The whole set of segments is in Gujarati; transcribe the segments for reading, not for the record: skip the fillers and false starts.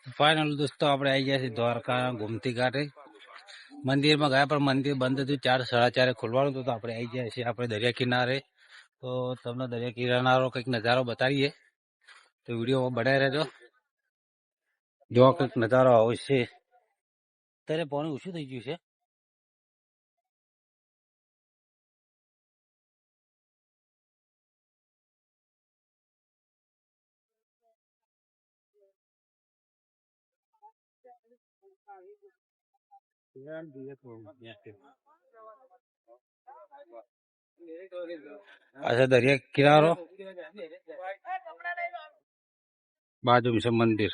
ફાઇનલ દોસ્તો આપણે આવી ગયા છીએ દ્વારકા ગોમતી ઘાટે. મંદિરમાં ગયા પણ મંદિર બંધ હતું, 4 સાડા 4 ખોલવાનું હતું. તો આપણે આવી ગયા છીએ આપણે દરિયા કિનારે. તો તમને દરિયા કિનારો કંઈક નજારો બતાવીએ, તો વિડીયો બનાવી રહેજો. જો કંઈક નજારો આવે છે. અત્યારે પાણી ઓછું થઈ ગયું છે. अच्छा दरिया किनारो बाजू में से मंदिर.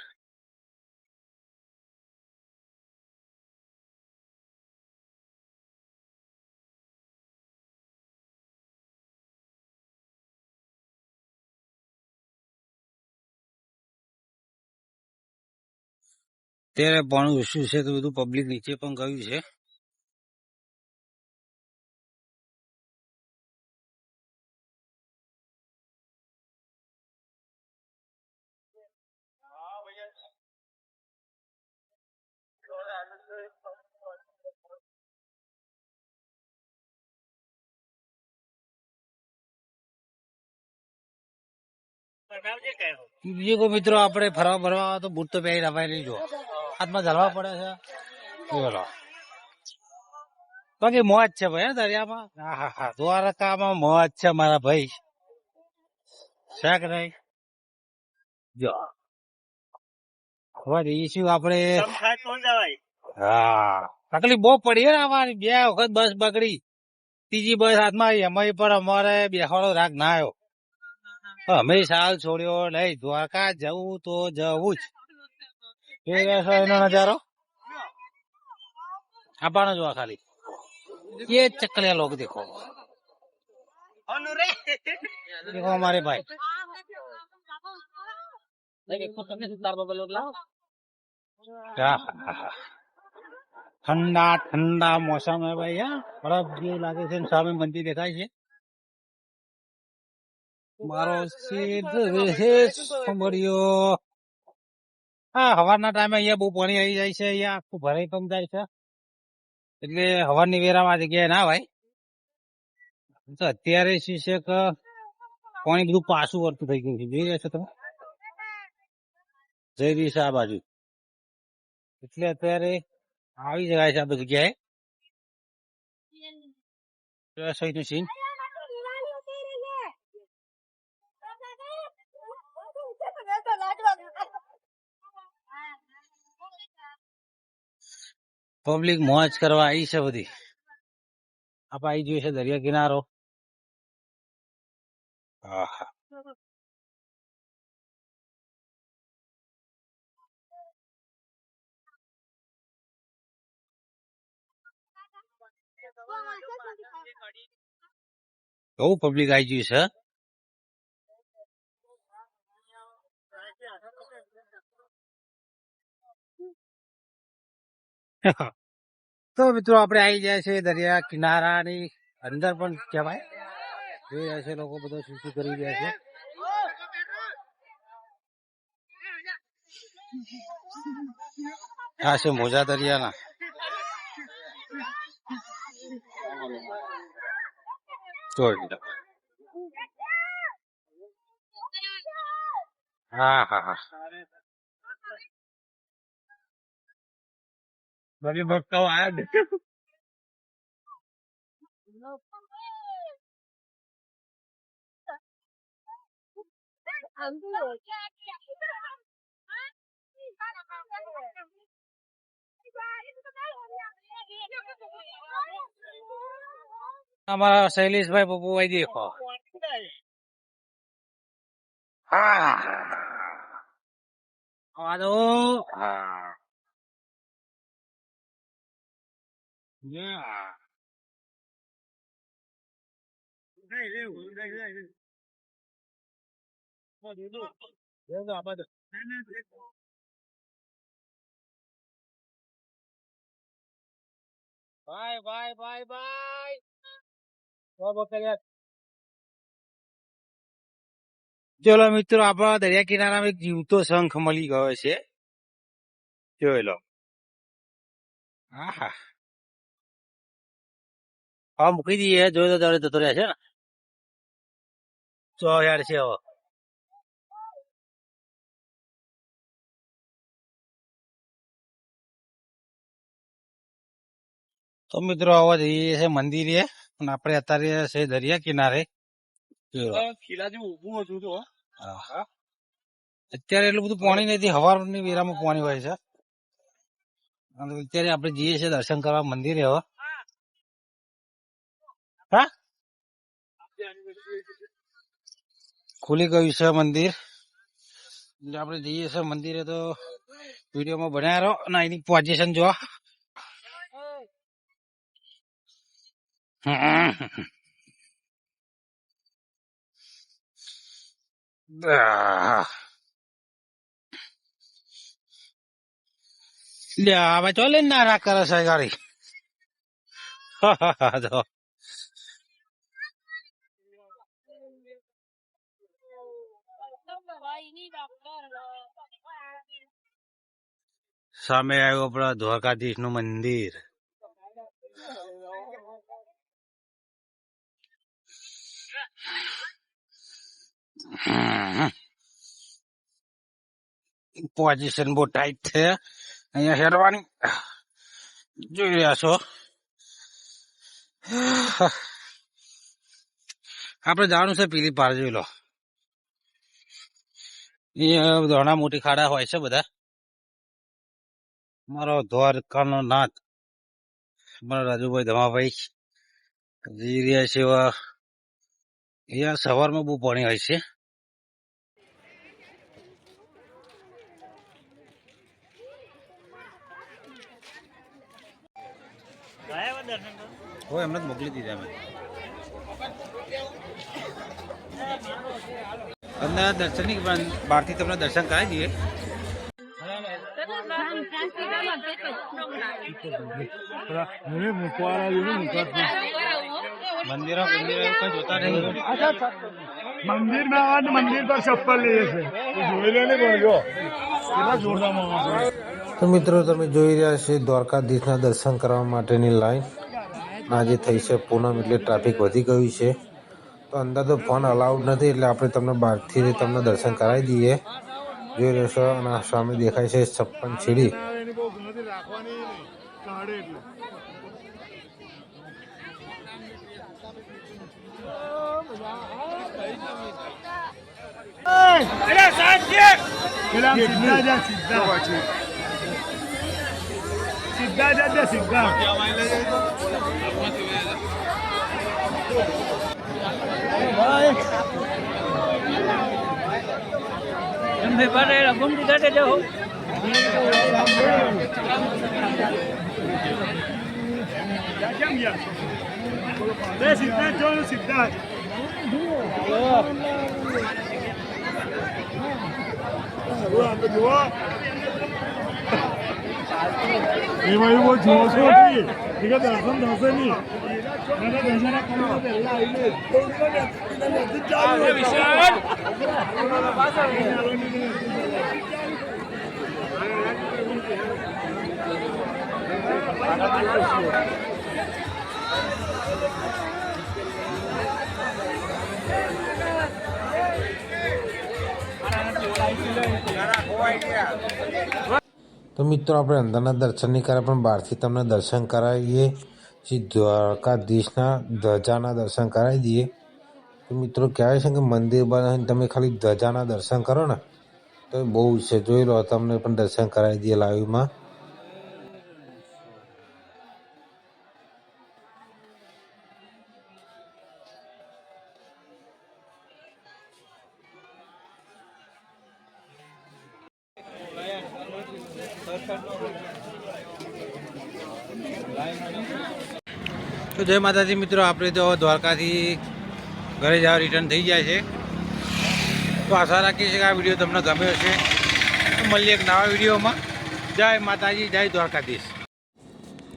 तेरे पानी ओछું છે તો બધું પબ્લિક નીચે પણ ગયું છે. બીજો કોઈ મિત્રો આપણે ફરવા ભરવા તો બૂટ તો પહેરી રવાય નહીં. જો હાથમાં ઝાલવા પડે છે. બોલો બાકી મોજ છે ભાઈ દરિયામાં. હા હા દ્વારકામાં મોજ છે મારા ભાઈ. છે કે નહીં? જો હવે જઈશું આપણે. હા તકલીફ બહુ પડી હે અમારી. 2 વખત બસ બગડી, ત્રીજી બસ હાથમાં આવી. એમાં પણ અમારે બેસવાનો રાગ ના આવ્યો. અમે સાલ છોડ્યો નહીં. દ્વારકા જવું તો જવું જ. એનો નજારો આપવાનો જો ખાલી ये चकलिया लोग देखो देखो हमारे भाई. ठंडा ठंडा मौसम है भाई. यहाँ बर्फ જેવું લાગે છે. સામે મંદિર દેખાય છે. મારો મળ્યો. હા હવારના ટાઈમે અહીંયા બહુ પાણી આવી જાય છે. અહીંયા આખું ભરાઈ પણ જાય છે. એટલે હવાની વેરામાં આ જગ્યાએ ના ભાઈ. તો અત્યારે શું છે કે પાણી બધું પાછું વળતું થઈ ગયું છે. જોઈ રહ્યા છો તમે, જઈ રહી છે આ બાજુ. એટલે અત્યારે આવી જાય છે આ બધી જગ્યાએ. સહીનું સીન પબ્લિક મોજ કરવા આવી છે બધી. આપ આવી જોઈએ છે દરિયા કિનારો. હા બહુ પબ્લિક આવી ગયું છે. તો મિત્રો આપણે આવી જાય છે દરિયા કિનારાની અંદર પણ કહેવાય. જોઈ રહ્યા છે લોકો બધો શું શું કરી રહ્યા છે. આ છે મોજા દરિયાના. હા હા હા બધી ભક્તો આયા. हमारा शैलेश भाई पप्पू भाई देखो. हाँ दो. हाँ बाय बाय बाय बाय. ચલો મિત્રો આપણા દરિયા કિનારામાં એક જીવતો શંખ મળી ગયો છે. જોઈ લો. આહા, હા મૂકી દઈએ. જોઈ તો તારે જતો રહ્યા છે ને. તો યાર છે હવે. તો મિત્રો આવવા જઈએ છે મંદિરે, અને આપણે અત્યારે છે દરિયા કિનારે. ખીલાથી ઊભું હતું તો અત્યારે એટલું બધું પાણી નથી, હવારની વેરામાં પાણી હોય છે. અને અત્યારે આપણે જઈએ છીએ દર્શન કરવા મંદિરે હવે. હા, ખુલી ગયું છે મંદિર. એટલે આપણે જઈએ છીએ મંદિરે. તો વિડીયોમાં બનાવ્યા રહો અને એની પોઝિશન જો. હવે ચો લઈને ના રાખ કરે છે ગાડી. જો સામે આવ્યું આપણા દ્વારકાધીશ નું મંદિર. પોઝિશન બહુ ટાઈટ છે અહીંયા હેરવાની. જોઈ રહ્યા છો. આપણે જવાનું છે પીલી પાર. જોઈ લો, અહીંયા ઘણા મોટી ખાડા હોય છે બધા. મારો દ્વારકાનો નાથ મારા રાજુભાઈ ધમાભાઈ જઈ રહ્યા છે. અહીંયા સવારમાં બહુ પાણી હોય છે. હોય એમને જ મોકલી દીધા અમે. અંદર દર્શનની બહારથી તમને દર્શન કરાવી દઈએ. મંદિરો કઈ જોતા નહીં. મંદિર માં મંદિર પર ચપ્પલ લઈએ છે. તો મિત્રો તમે જોઈ રહ્યા છે દ્વારકાધીશના દર્શન કરવા માટેની લાઈન. આજે થઈ છે પૂનમ એટલે ટ્રાફિક વધી ગયું છે. તો અંદર તો ફોન અલાઉડ નથી, એટલે આપણે તમને બહારથી તમને દર્શન કરાવી દઈએ. જોઈ રહ્યો છો અને સામે દેખાય છે 56 સીડી. સીધા ગુમતી કાઢે જાઓ. સિદ્ધાર્થ સિદ્ધાર્થ એમાં એવું જોશો દર્શન થશે નહીં. તો મિત્રો આપણે અંદરના દર્શન નહીં કર્યા, પણ બહારથી તમને દર્શન કરાવીએ. શ્રી દ્વારકાધીશના ધજાના દર્શન કરાવી દઈએ. તો મિત્રો કહેવાય છે કે મંદિર બનાવીને તમે ખાલી ધજાના દર્શન કરો ને તો બહુ છે. જોઈ લો, તમને પણ દર્શન કરાવી દઈએ લાઈવમાં. તો જય માતાજી મિત્રો, આપણે તો દ્વારકાથી ઘરે જવા રિટર્ન થઈ જાય છે. તો આશા રાખીએ છીએ કે આ વિડીયો તમને ગમ્યો હશે. તો મળીએ એક નવા વિડીયોમાં. જય માતાજી, જય દ્વારકાધીશ.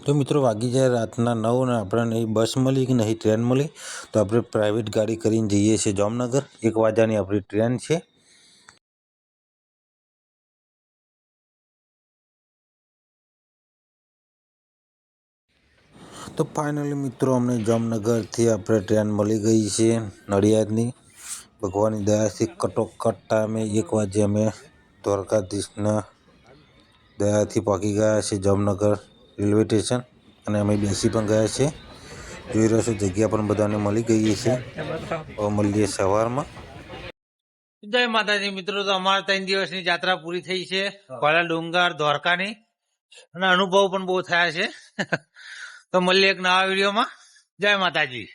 તો મિત્રો વાગી જાય રાતના 9 અને આપણે નહીં બસ મળી કે નહીં ટ્રેન મળી. તો આપણે પ્રાઇવેટ ગાડી કરીને જઈએ છીએ જામનગર. 1 વાગ્યાની આપણી ટ્રેન છે. તો ફાઇનલી મિત્રો અમને જામનગરથી આપણે ટ્રેન મળી ગઈ છે નડિયાદની. ભગવાનની દયાથી કટોકટ ટાઈમે 1 વાગે અમે દ્વારકાધીશના દયાથી પહોંચી ગયા છે જામનગર રેલવે સ્ટેશન, અને અમે બેસી પણ ગયા છે. જોઈ રહ્યો છો જગ્યા પણ બધાને મળી ગઈ છે. હવે મળીએ સવારમાં. જય માતાજી મિત્રો, તો અમારા 3 દિવસની યાત્રા પૂરી થઈ છે પાલા ડુંગર દ્વારકાની, અને અનુભવ પણ બહુ થયા છે. તો મળીએ એક નવા વિડીયોમાં. જય માતાજી.